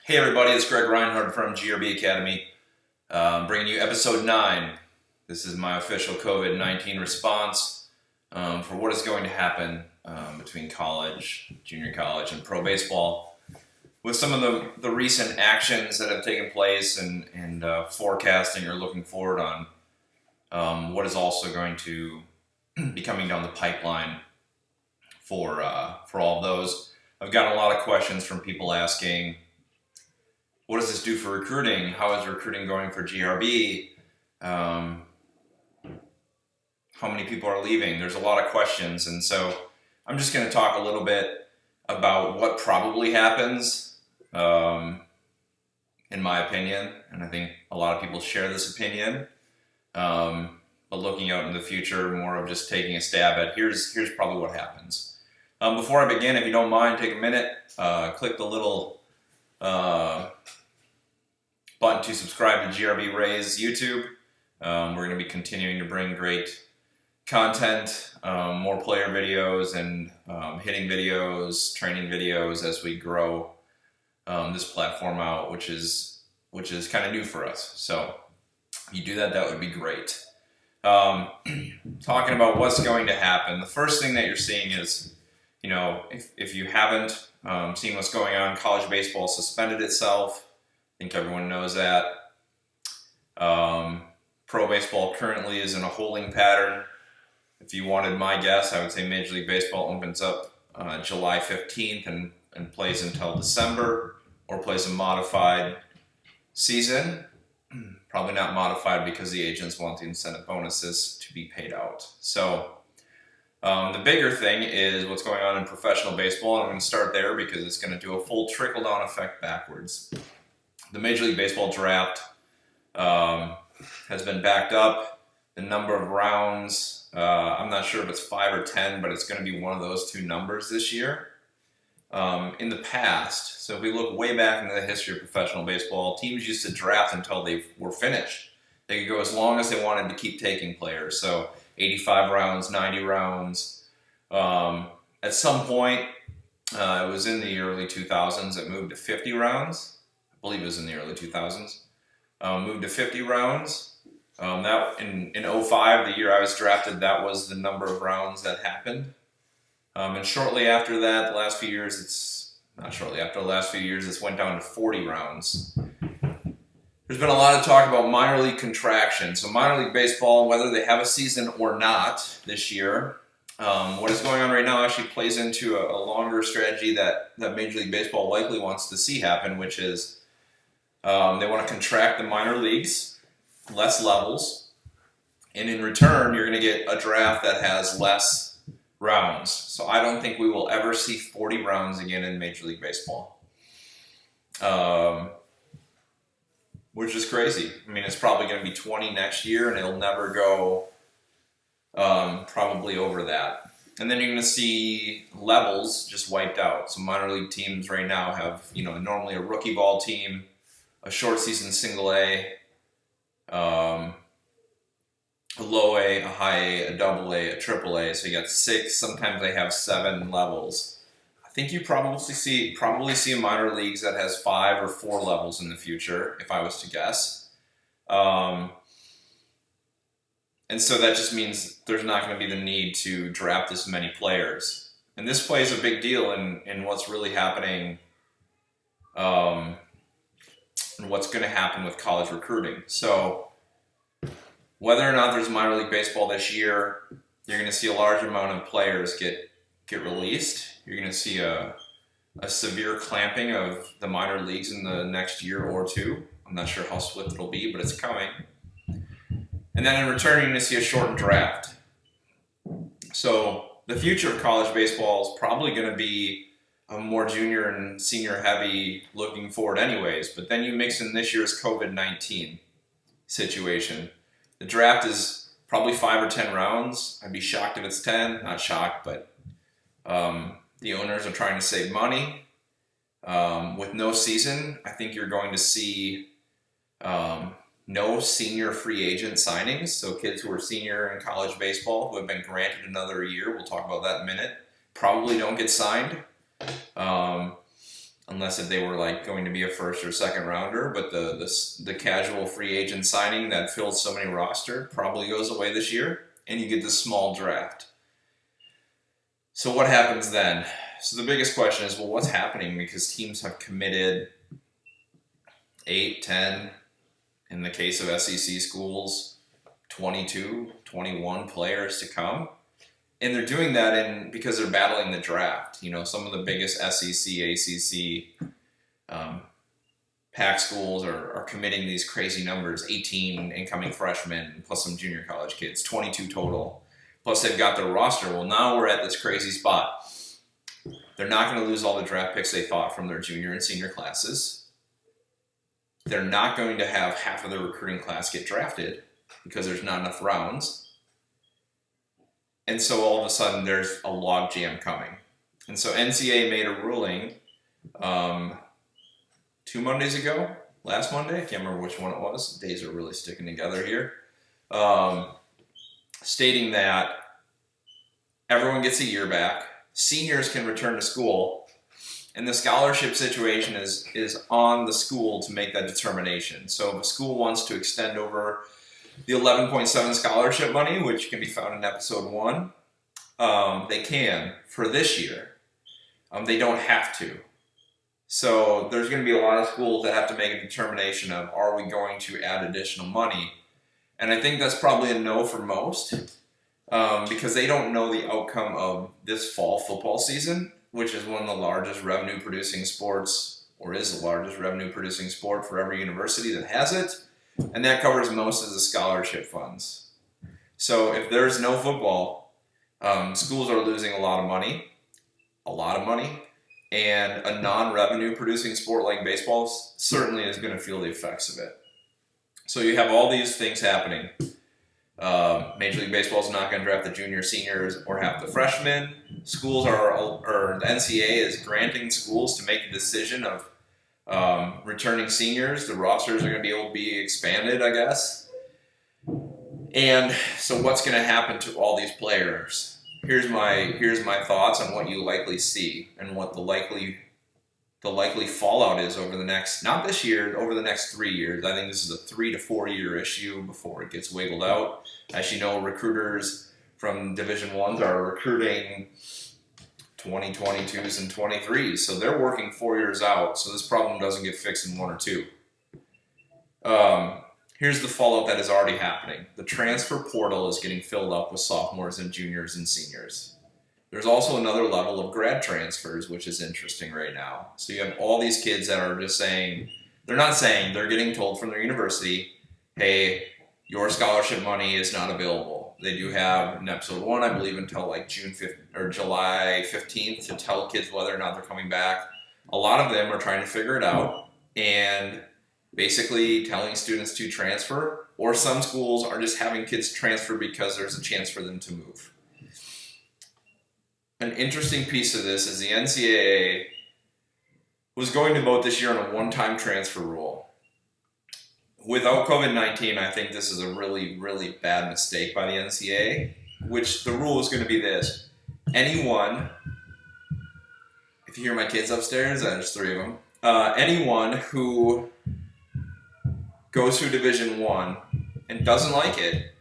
Hey everybody, it's Greg Reinhardt from GRB Academy, bringing you episode 9. This is my official COVID-19 response for what is going to happen between college, junior college, and pro baseball. With some of the recent actions that have taken place and forecasting or looking forward on what is also going to be coming down the pipeline for all of those. I've got a lot of questions from people asking, what does this do for recruiting? How is recruiting going for GRB? How many people are leaving? There's a lot of questions, and so I'm just going to talk a little bit about what probably happens, in my opinion, and I think a lot of people share this opinion. But looking out in the future, more of just taking a stab at here's probably what happens. Before I begin, if you don't mind, take a minute, click the little button to subscribe to GRB Ray's YouTube. We're going to be continuing to bring great content, more player videos and hitting videos, training videos as we grow this platform out, which is kind of new for us. So if you do that, that would be great. Talking about what's going to happen, the first thing that you're seeing is, if you haven't seen what's going on, college baseball suspended itself. I think everyone knows that. Pro baseball currently is in a holding pattern. If you wanted my guess, I would say Major League Baseball opens up July 15th and plays until December, or plays a modified season. Probably not modified because the agents want the incentive bonuses to be paid out. So the bigger thing is what's going on in professional baseball, and I'm going to start there because it's going to do a full trickle-down effect backwards. The Major League Baseball draft has been backed up. The number of rounds, I'm not sure if it's 5 or 10, but it's going to be one of those two numbers this year. In the past, so if we look way back into the history of professional baseball, teams used to draft until they were finished. They could go as long as they wanted to keep taking players. So 85 rounds, 90 rounds. At some point, it was in the early 2000s, it moved to 50 rounds. I believe it was in the early 2000s. Moved to 50 rounds. That in 2005, the year I was drafted, that was the number of rounds that happened. And shortly after that, the last few years, it's went down to 40 rounds. There's been a lot of talk about minor league contraction. So minor league baseball, whether they have a season or not this year, what is going on right now actually plays into a longer strategy that Major League Baseball likely wants to see happen, which is they want to contract the minor leagues, less levels, and in return, you're going to get a draft that has less rounds. So I don't think we will ever see 40 rounds again in Major League Baseball, which is crazy. I mean, it's probably going to be 20 next year, and it'll never go probably over that. And then you're going to see levels just wiped out. So minor league teams right now have, normally a rookie ball team, a short season single A, a low A, a high A, a double A, a triple A. So you got 6, sometimes they have 7 levels. I think you probably see minor leagues that has 5 or 4 levels in the future, if I was to guess. And so that just means there's not going to be the need to draft this many players. And this plays a big deal in what's really happening, and what's going to happen with college recruiting. So whether or not there's minor league baseball this year, you're going to see a large amount of players get released. You're going to see a severe clamping of the minor leagues in the next year or two. I'm not sure how swift it'll be, but it's coming. And then in return, you're going to see a shortened draft. So the future of college baseball is probably going to be a more junior and senior heavy looking forward anyways. But then you mix in this year's COVID-19 situation. The draft is probably 5 or 10 rounds. I'd be shocked if it's 10. Not shocked, but the owners are trying to save money. With no season, I think you're going to see no senior free agent signings. So kids who are senior in college baseball who have been granted another year, we'll talk about that in a minute, probably don't get signed. unless if they were like going to be a first or second rounder. But the casual free agent signing that filled so many roster probably goes away this year, and you get this small draft. So what happens then? So the biggest question is, well, what's happening? Because teams have committed 8, 10, in the case of SEC schools, 22, 21 players to come. And they're doing that because they're battling the draft. You know, some of the biggest SEC, ACC, Pac schools are committing these crazy numbers, 18 incoming freshmen, plus some junior college kids, 22 total. Plus they've got their roster. Well, now we're at this crazy spot. They're not going to lose all the draft picks they thought from their junior and senior classes. They're not going to have half of their recruiting class get drafted because there's not enough rounds. And so all of a sudden there's a log jam coming. And so NCAA made a ruling 2 Mondays ago, last Monday, I can't remember which one it was. The days are really sticking together here. Stating that everyone gets a year back, seniors can return to school, and the scholarship situation is on the school to make that determination. So if a school wants to extend over the 11.7 scholarship money, which can be found in episode 1, they can for this year. They don't have to. So there's going to be a lot of schools that have to make a determination of, are we going to add additional money? And I think that's probably a no for most, because they don't know the outcome of this fall football season, which is one of the largest revenue producing sports, or is the largest revenue producing sport for every university that has it. And that covers most of the scholarship funds. So if there's no football, schools are losing a lot of money, and a non-revenue producing sport like baseball certainly is going to feel the effects of it. So you have all these things happening. Major League Baseball is not going to draft the junior, seniors, or half the freshmen. The NCAA is granting schools to make a decision of returning seniors. The rosters are going to be able to be expanded, I guess. And so what's going to happen to all these players? Here's my thoughts on what you likely see and what the likely fallout is over the next, not this year, over the next 3 years. I think this is a 3 to 4 year issue before it gets wiggled out. As you know, recruiters from Division I's are recruiting 2022s and 23s, so they're working 4 years out. So this problem doesn't get fixed in 1 or 2. Here's the fallout that is already happening. The transfer portal is getting filled up with sophomores and juniors and seniors. There's also another level of grad transfers, which is interesting right now. So you have all these kids that are just saying, they're getting told from their university, hey, your scholarship money is not available. They do have in episode 1, I believe, until like June 5th or July 15th to tell kids whether or not they're coming back. A lot of them are trying to figure it out and basically telling students to transfer, or some schools are just having kids transfer because there's a chance for them to move. An interesting piece of this is the NCAA was going to vote this year on a one-time transfer rule. Without COVID-19, I think this is a really, really bad mistake by the NCAA, which the rule is going to be this. Anyone, if you hear my kids upstairs, there's 3 of them, anyone who goes through Division I and doesn't like it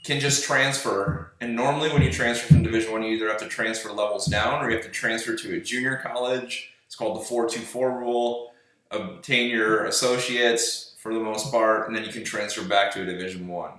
can just transfer. And normally when you transfer from Division I, you either have to transfer levels down or you have to transfer to a junior college. It's called the 4-2-4 rule. Obtain your associates for the most part, and then you can transfer back to a Division I.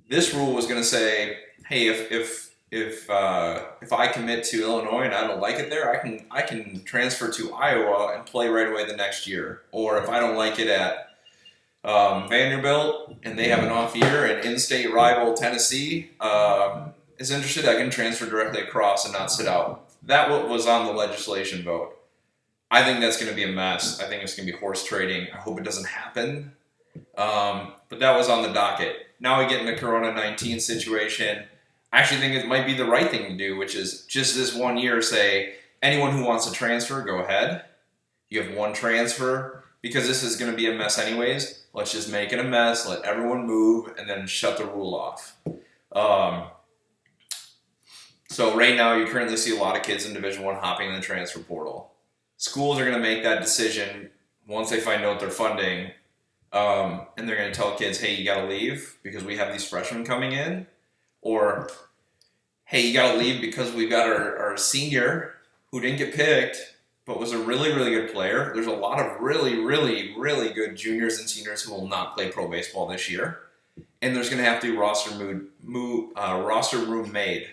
This rule was going to say, hey, if I commit to Illinois and I don't like it there, I can transfer to Iowa and play right away the next year. Or if I don't like it at Vanderbilt and they have an off year and in-state rival Tennessee is interested, I can transfer directly across and not sit out. That was on the legislation vote. I think that's going to be a mess. I think it's going to be horse trading. I hope it doesn't happen. But that was on the docket. Now we get in the Corona-19 situation. I actually think it might be the right thing to do, which is just this 1 year say, anyone who wants to transfer, go ahead. You have one transfer. Because this is going to be a mess anyways, let's just make it a mess, let everyone move, and then shut the rule off. So right now, you currently see a lot of kids in Division I hopping in the transfer portal. Schools are going to make that decision once they find out their funding, and they're going to tell kids, hey, you got to leave because we have these freshmen coming in, or hey, you got to leave because we've got our senior who didn't get picked but was a really, really good player. There's a lot of really, really, really good juniors and seniors who will not play pro baseball this year, and there's going to have to be roster room made.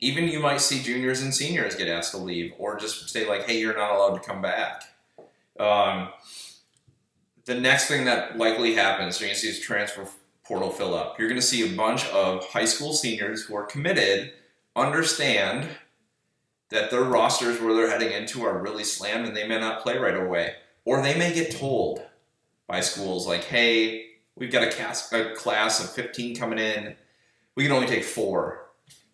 Even you might see juniors and seniors get asked to leave, or just say like, hey, you're not allowed to come back. The next thing that likely happens, so you're going to see this transfer portal fill up. You're going to see a bunch of high school seniors who are committed understand that their rosters where they're heading into are really slammed and they may not play right away. Or they may get told by schools like, hey, we've got a class of 15 coming in. We can only take 4.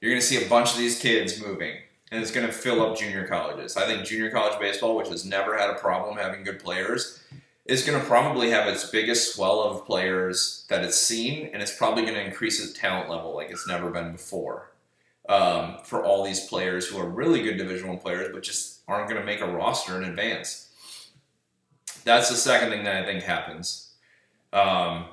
You're going to see a bunch of these kids moving, and it's going to fill up junior colleges. I think junior college baseball, which has never had a problem having good players, is going to probably have its biggest swell of players that it's seen, and it's probably going to increase its talent level like it's never been before. For all these players who are really good Division I players, but just aren't going to make a roster in advance. That's the second thing that I think happens. We're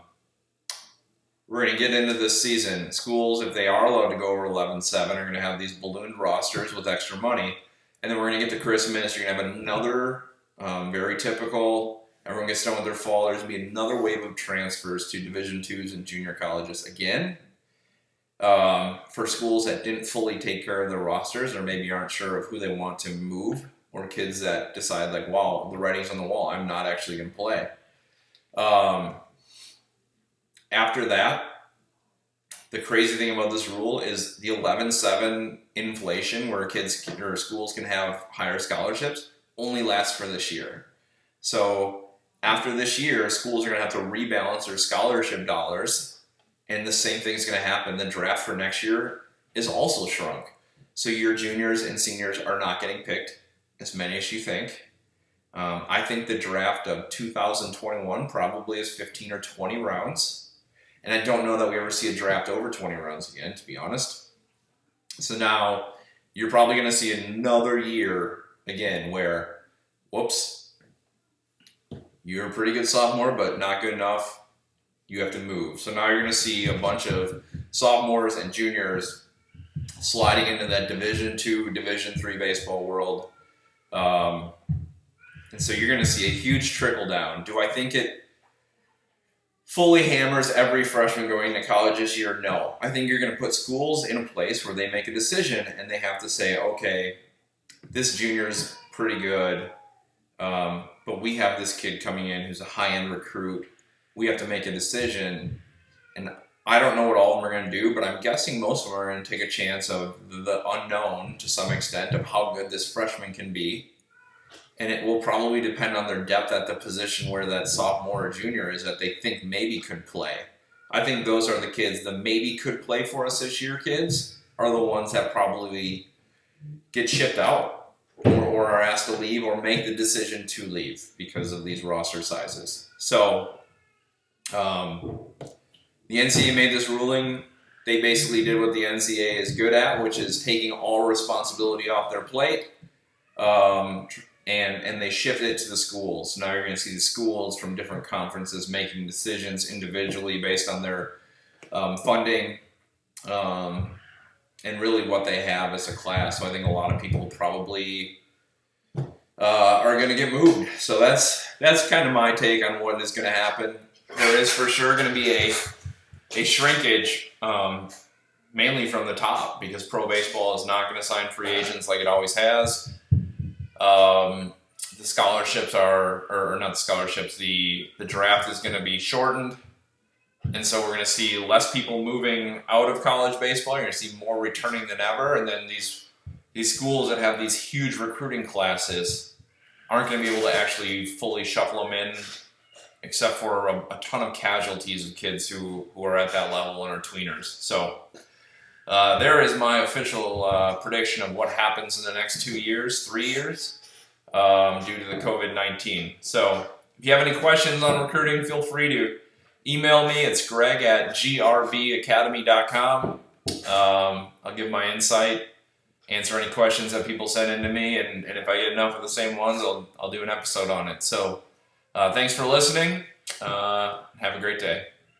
going to get into this season. Schools, if they are allowed to go over 11-7, are going to have these ballooned rosters with extra money. And then we're going to get to Christmas. You're going to have another very typical, everyone gets done with their fall. There's going to be another wave of transfers to Division IIs and junior colleges again. For schools that didn't fully take care of their rosters or maybe aren't sure of who they want to move, or kids that decide like, wow, the writing's on the wall, I'm not actually going to play. After that, the crazy thing about this rule is the 11-7 inflation where kids or schools can have higher scholarships only lasts for this year. So after this year, schools are going to have to rebalance their scholarship dollars, and the same thing is going to happen. The draft for next year is also shrunk. So your juniors and seniors are not getting picked as many as you think. I think the draft of 2021 probably is 15 or 20 rounds. And I don't know that we ever see a draft over 20 rounds again, to be honest. So now you're probably going to see another year again where, whoops, you're a pretty good sophomore, but not good enough. You have to move. So now you're going to see a bunch of sophomores and juniors sliding into that Division II, Division III baseball world. And so you're going to see a huge trickle down. Do I think it fully hammers every freshman going to college this year? No. I think you're going to put schools in a place where they make a decision and they have to say, okay, this junior's pretty good, but we have this kid coming in who's a high-end recruit. We have to make a decision. And I don't know what all of them are going to do, but I'm guessing most of them are going to take a chance of the unknown to some extent of how good this freshman can be. And it will probably depend on their depth at the position where that sophomore or junior is that they think maybe could play. I think those are the kids, the maybe could play for us this year kids, are the ones that probably get shipped out or are asked to leave or make the decision to leave because of these roster sizes. So the NCAA made this ruling. They basically did what the NCAA is good at, which is taking all responsibility off their plate. And they shifted it to the schools. Now you're going to see the schools from different conferences making decisions individually based on their funding and really what they have as a class. So I think a lot of people probably are going to get moved. So that's kind of my take on what is going to happen. There is for sure going to be a shrinkage, mainly from the top, because pro baseball is not going to sign free agents like it always has. The scholarships or not the scholarships, the draft is going to be shortened. And so we're going to see less people moving out of college baseball. You're going to see more returning than ever. And then these schools that have these huge recruiting classes aren't going to be able to actually fully shuffle them in, except for a ton of casualties of kids who are at that level and are tweeners. So there is my official prediction of what happens in the next 2 years, 3 years, due to the COVID-19. So if you have any questions on recruiting, feel free to email me. It's greg@grbacademy.com. I'll give my insight. answer any questions that people send in to me, and if I get enough of the same ones, I'll do an episode on it. So thanks for listening. Have a great day.